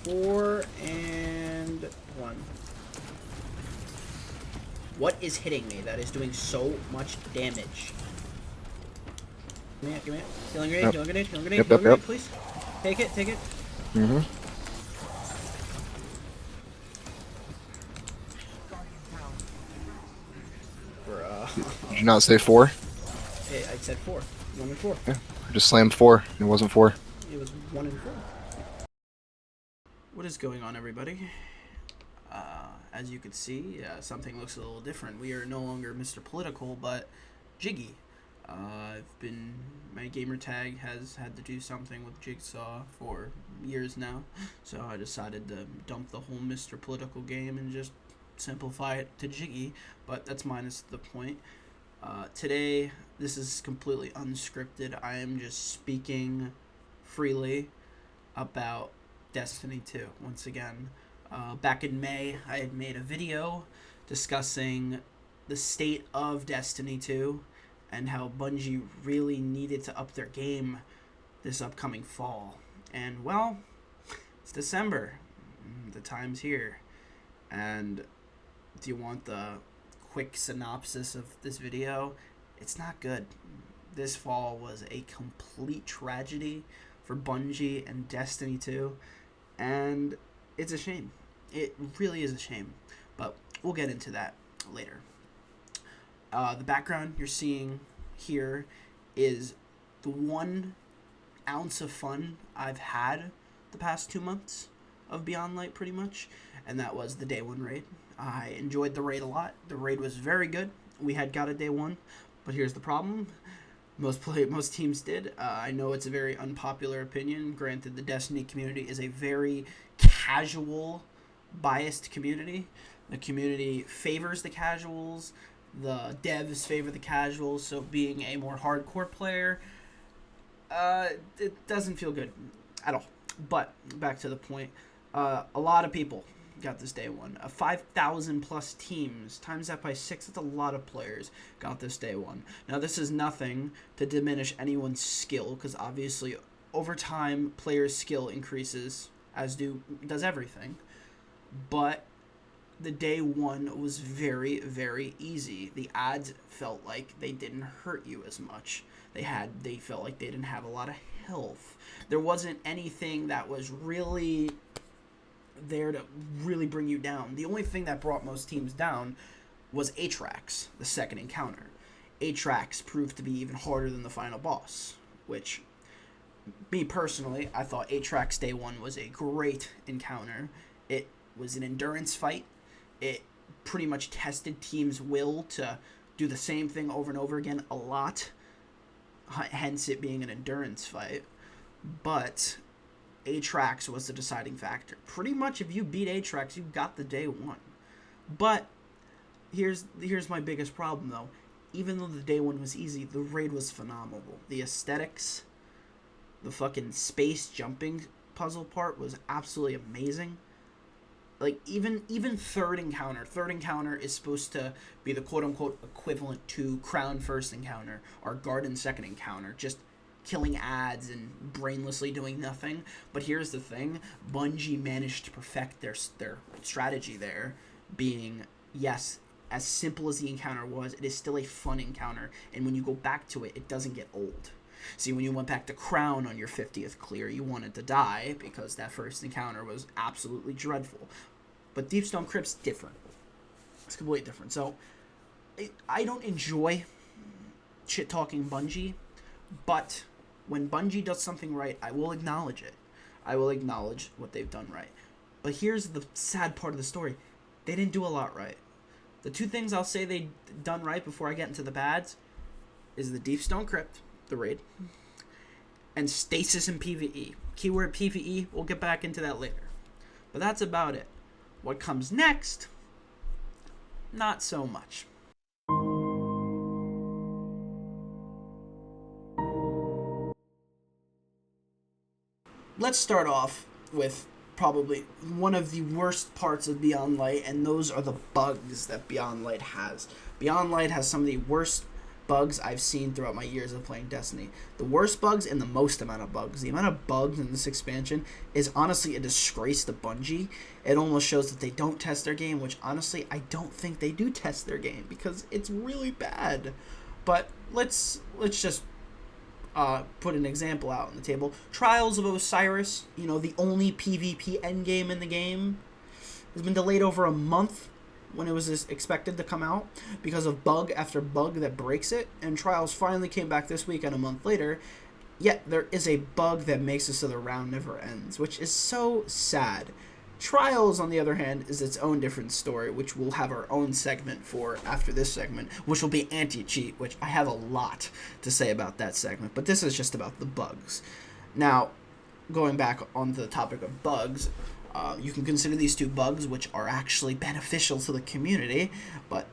4 and 1. What is hitting me that is doing so much damage? Give me it. Healing grenade, Yep. healing grenade, healing grenade, Yep, healing yep, grenade, please. Take it, take it. Mm-hmm. Did you not say 4? I said 4. 1 and 4. Yeah. I just slammed 4. It wasn't 4. It was 1 and 4. What is going on, everybody? As you can see, something looks a little different. We are no longer Mr. Political, but Jiggy. My gamer tag has had to do something with Jigsaw for years now, so I decided to dump the whole Mr. Political game and just simplify it to Jiggy, but that's minus the point. Today, this is completely unscripted. I am just speaking freely about Destiny 2 once again. Back in May, I had made a video discussing the state of Destiny 2 and how Bungie really needed to up their game this upcoming fall. And, well, it's December. The time's here. And do you want the quick synopsis of this video? It's not good. This fall was a complete tragedy for Bungie and Destiny 2. And it's a shame. It really is a shame. But we'll get into that later. The background you're seeing here is the 1 ounce of fun I've had the past 2 months of Beyond Light, pretty much. And that was the Day 1 raid. I enjoyed the raid a lot. The raid was very good. We had got a Day 1. But here's the problem. Most teams did. I know it's a very unpopular opinion. Granted, the Destiny community is a very casual, biased community. The community favors the casuals. The devs favor the casuals. So being a more hardcore player, it doesn't feel good at all. But back to the point. A lot of people got this Day 1. 5,000 plus teams, times that by 6, that's a lot of players got this Day 1. Now, this is nothing to diminish anyone's skill, because obviously, over time, players' skill increases, as does everything. But the Day 1 was very, very easy. The ads felt like they didn't hurt you as much. They felt like they didn't have a lot of health. There wasn't anything that was really there to really bring you down. The only thing that brought most teams down was Atrax, the second encounter. Atrax proved to be even harder than the final boss, which, me personally, I thought Atrax Day 1 was a great encounter. It was an endurance fight. It pretty much tested teams' will to do the same thing over and over again a lot, hence it being an endurance fight. But Atrax was the deciding factor. Pretty much if you beat Atrax, you got the Day 1. But here's my biggest problem, though. Even though the Day 1 was easy, the raid was phenomenal. The aesthetics, the fucking space jumping puzzle part was absolutely amazing. Like, even third encounter is supposed to be the quote-unquote equivalent to Crown first encounter or Garden second encounter, just killing ads and brainlessly doing nothing. But here's the thing, Bungie managed to perfect their strategy there, being, yes, as simple as the encounter was, it is still a fun encounter, and when you go back to it, it doesn't get old. See, when you went back to Crown on your 50th clear, you wanted to die, because that first encounter was absolutely dreadful. But Deepstone Crypt's different. It's completely different. So, I don't enjoy shit-talking Bungie, but when Bungie does something right, I will acknowledge it. I will acknowledge what they've done right. But here's the sad part of the story. They didn't do a lot right. The 2 things I'll say they done right before I get into the bads is the Deepstone Crypt, the raid, and stasis and PvE. Keyword PvE, we'll get back into that later. But that's about it. What comes next? Not so much. Let's start off with probably one of the worst parts of Beyond Light, and those are the bugs that Beyond Light has. Beyond Light has some of the worst bugs I've seen throughout my years of playing Destiny. The worst bugs and the most amount of bugs. The amount of bugs in this expansion is honestly a disgrace to Bungie. It almost shows that they don't test their game, which honestly I don't think they do test their game because it's really bad. But let's just put an example out on the table. Trials of Osiris, the only PvP endgame in the game, has been delayed over a month when it was expected to come out because of bug after bug that breaks it, and Trials finally came back this week and a month later, yet there is a bug that makes it so the round never ends, which is so sad. Trials, on the other hand, is its own different story, which we'll have our own segment for after this segment, which will be anti-cheat, which I have a lot to say about that segment, but this is just about the bugs. Now, going back on the topic of bugs, you can consider these two bugs, which are actually beneficial to the community, but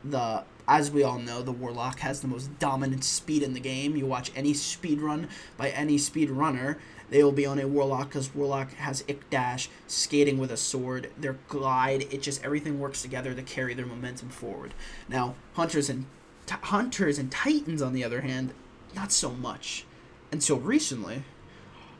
as we all know, the Warlock has the most dominant speed in the game. You watch any speed run by any speed runner, they will be on a Warlock because Warlock has Ick Dash, skating with a sword, their glide, everything works together to carry their momentum forward. Now, Hunters and Titans, on the other hand, not so much. Until recently,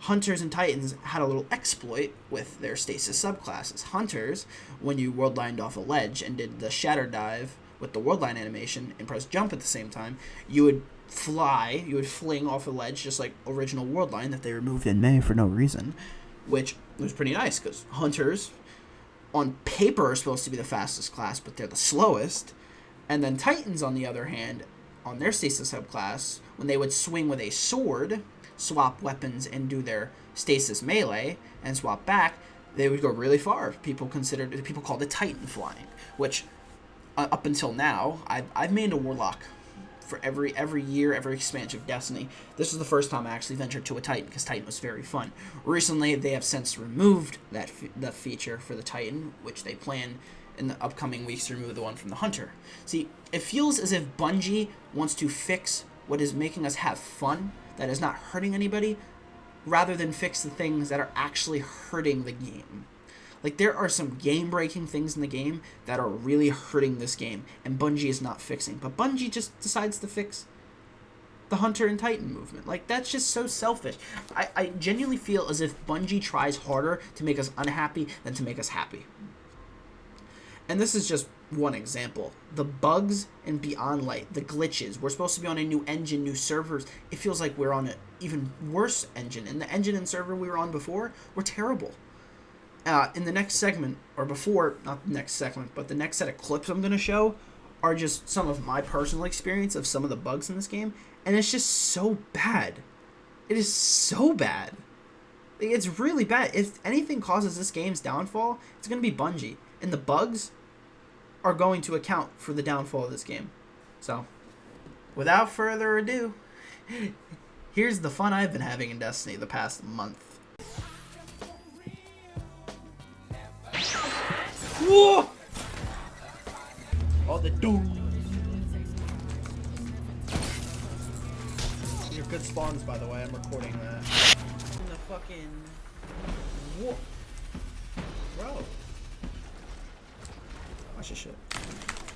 Hunters and Titans had a little exploit with their stasis subclasses. Hunters, when you worldlined off a ledge and did the shatter dive with the worldline animation and press jump at the same time, you would fling off a ledge just like original worldline that they removed in May for no reason, which was pretty nice because Hunters on paper are supposed to be the fastest class, but they're the slowest. And then Titans, on the other hand, on their stasis subclass, when they would swing with a sword, swap weapons and do their stasis melee and swap back, they would go really far. People called it Titan flying, which up until now I've made a Warlock for every year, every expansion of Destiny. This was the first time I actually ventured to a Titan because Titan was very fun. Recently, they have since removed that feature for the Titan, which they plan in the upcoming weeks to remove the one from the Hunter. See, it feels as if Bungie wants to fix what is making us have fun, that is not hurting anybody, rather than fix the things that are actually hurting the game. Like, there are some game-breaking things in the game that are really hurting this game, and Bungie is not fixing. But Bungie just decides to fix the Hunter and Titan movement. Like, that's just so selfish. I genuinely feel as if Bungie tries harder to make us unhappy than to make us happy. And this is just one example. The bugs in Beyond Light, the glitches. We're supposed to be on a new engine, new servers. It feels like we're on an even worse engine. And the engine and server we were on before were terrible. In the next segment, or before, not the next segment, but the next set of clips I'm going to show are just some of my personal experience of some of the bugs in this game. And it's just so bad. It is so bad. It's really bad. If anything causes this game's downfall, it's going to be Bungie. And the bugs are going to account for the downfall of this game. So, without further ado, here's the fun I've been having in Destiny the past month. Whoa! All the doom. These are good spawns, by the way. I'm recording that. In the fucking... Whoa. Bro. Watch this shit. Can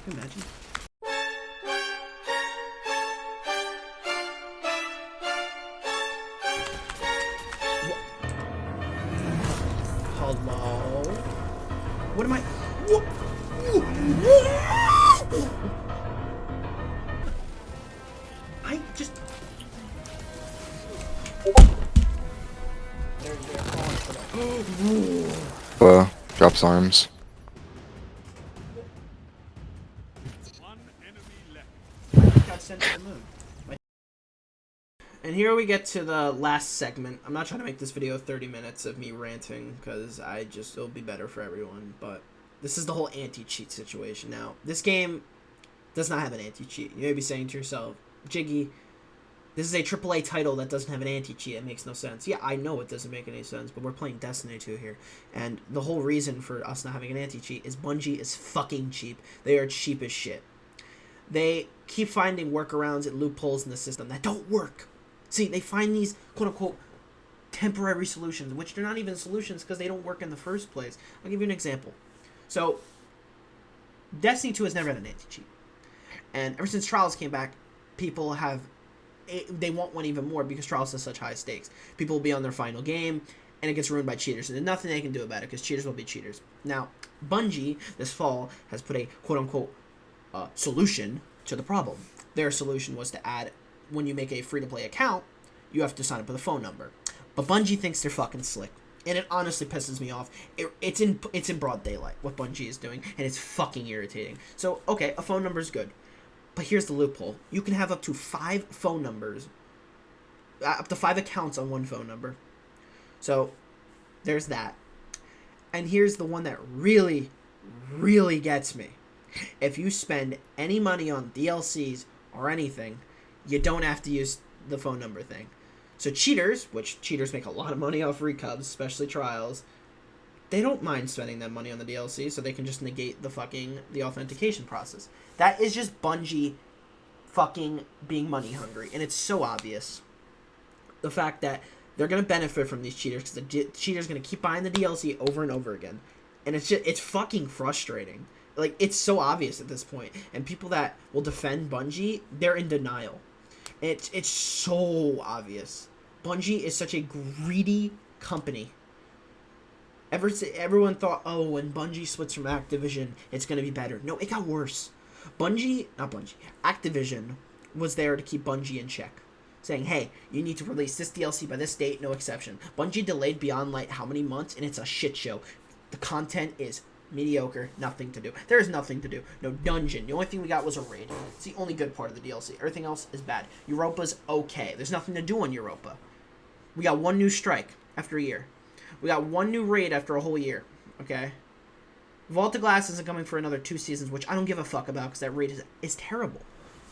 you imagine? Hello? What am I? I just... They're calling for that. Drops arms. Got sent to the moon. And here we get to the last segment. I'm not trying to make this video 30 minutes of me ranting because it'll be better for everyone, but this is the whole anti-cheat situation. Now, this game does not have an anti-cheat. You may be saying to yourself, Jiggy, this is a AAA title that doesn't have an anti-cheat. It makes no sense. Yeah, I know it doesn't make any sense, but we're playing Destiny 2 here. And the whole reason for us not having an anti-cheat is Bungie is fucking cheap. They are cheap as shit. They keep finding workarounds and loopholes in the system that don't work. See, they find these quote-unquote temporary solutions, which they're not even solutions because they don't work in the first place. I'll give you an example. So, Destiny 2 has never had an anti-cheat. And ever since Trials came back, people they want one even more because Trials has such high stakes. People will be on their final game, and it gets ruined by cheaters. And there's nothing they can do about it because cheaters will be cheaters. Now, Bungie, this fall, has put a quote-unquote solution to the problem. Their solution was to add, when you make a free-to-play account, you have to sign up with a phone number. But Bungie thinks they're fucking slick. And it honestly pisses me off. It's in broad daylight, what Bungie is doing, and it's fucking irritating. So, okay, a phone number is good. But here's the loophole. You can have up to 5 phone numbers, up to 5 accounts on one phone number. So, there's that. And here's the one that really, really gets me. If you spend any money on DLCs or anything, you don't have to use the phone number thing. So cheaters, which cheaters make a lot of money off recubs, especially Trials, they don't mind spending that money on the DLC, so they can just negate the authentication process. That is just Bungie fucking being money hungry, and it's so obvious. The fact that they're going to benefit from these cheaters because the cheaters going to keep buying the DLC over and over again. And it's fucking frustrating. Like, it's so obvious at this point. And people that will defend Bungie, they're in denial. It's so obvious. Bungie is such a greedy company. Everyone thought, oh, when Bungie splits from Activision, it's going to be better. No, it got worse. Activision was there to keep Bungie in check. Saying, hey, you need to release this DLC by this date, no exception. Bungie delayed Beyond Light how many months, and it's a shit show. The content is mediocre, nothing to do. There is nothing to do. No dungeon. The only thing we got was a raid. It's the only good part of the DLC. Everything else is bad. Europa's okay. There's nothing to do on Europa. We got one new strike after a year. We got one new raid after a whole year. Okay? Vault of Glass isn't coming for another 2 seasons, which I don't give a fuck about because that raid is terrible.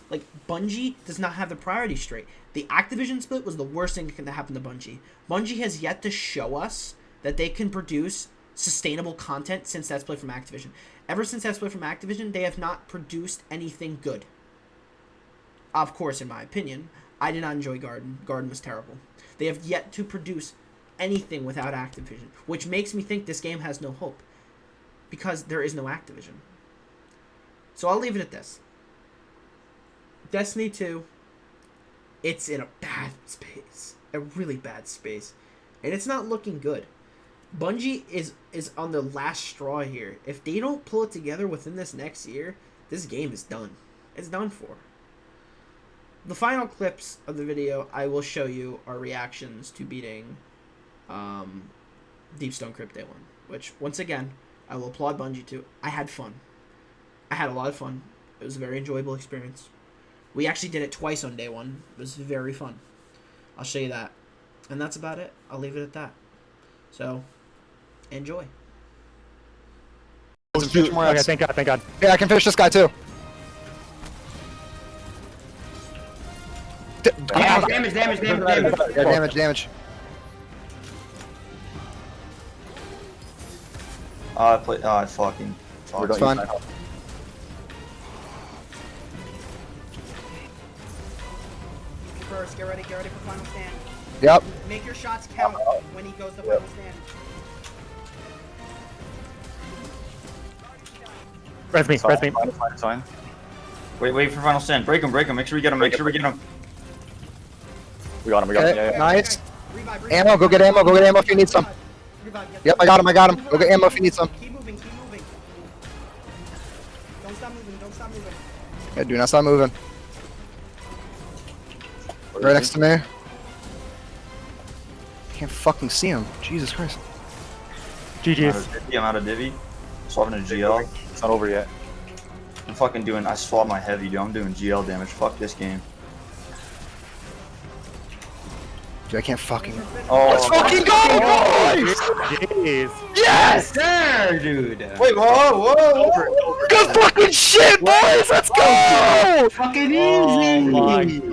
Like, Bungie does not have the priorities straight. The Activision split was the worst thing that can happen to Bungie. Bungie has yet to show us that they can produce sustainable content since that split from Activision. Ever since that split from Activision, they have not produced anything good. Of course, in my opinion, I did not enjoy Garden. Garden was terrible. They have yet to produce anything without Activision, which makes me think this game has no hope. Because there is no Activision. So I'll leave it at this. Destiny 2, it's in a bad space. A really bad space. And it's not looking good. Bungie is on the last straw here. If they don't pull it together within this next year, this game is done. It's done for. The final clips of the video I will show you are reactions to beating Deepstone Crypt Day 1. Which, once again, I will applaud Bungie to. I had fun. I had a lot of fun. It was a very enjoyable experience. We actually did it twice on day 1. It was very fun. I'll show you that. And that's about it. I'll leave it at that. So, enjoy. Okay, thank God, thank God. Yeah, I can finish this guy too. Damage. Yeah, damage. I fucking. It's fine. First, get ready for final stand. Yep. Make your shots count when he goes to final stand. Res me. It's fine. Wait for final stand. Break him. Make sure we get him. We got him. Okay, Yeah. nice. Revive. Ammo, go get ammo if you need some. Yep, I got him. Go get ammo if you need some. Keep moving. Don't stop moving. Yeah, do not stop moving. Right next to me. Can't fucking see him. Jesus Christ. GG's. I'm out of divvy. Swapping to GL. It's not over yet. I'm fucking doing. I swapped my heavy, dude. I'm doing GL damage. Fuck this game. Dude, I can't fucking. Oh, Let's fucking go, boys! Jeez. Yes! there, dude. Wait, whoa. Good fucking shit, boys! Let's go! Fucking Oh easy. my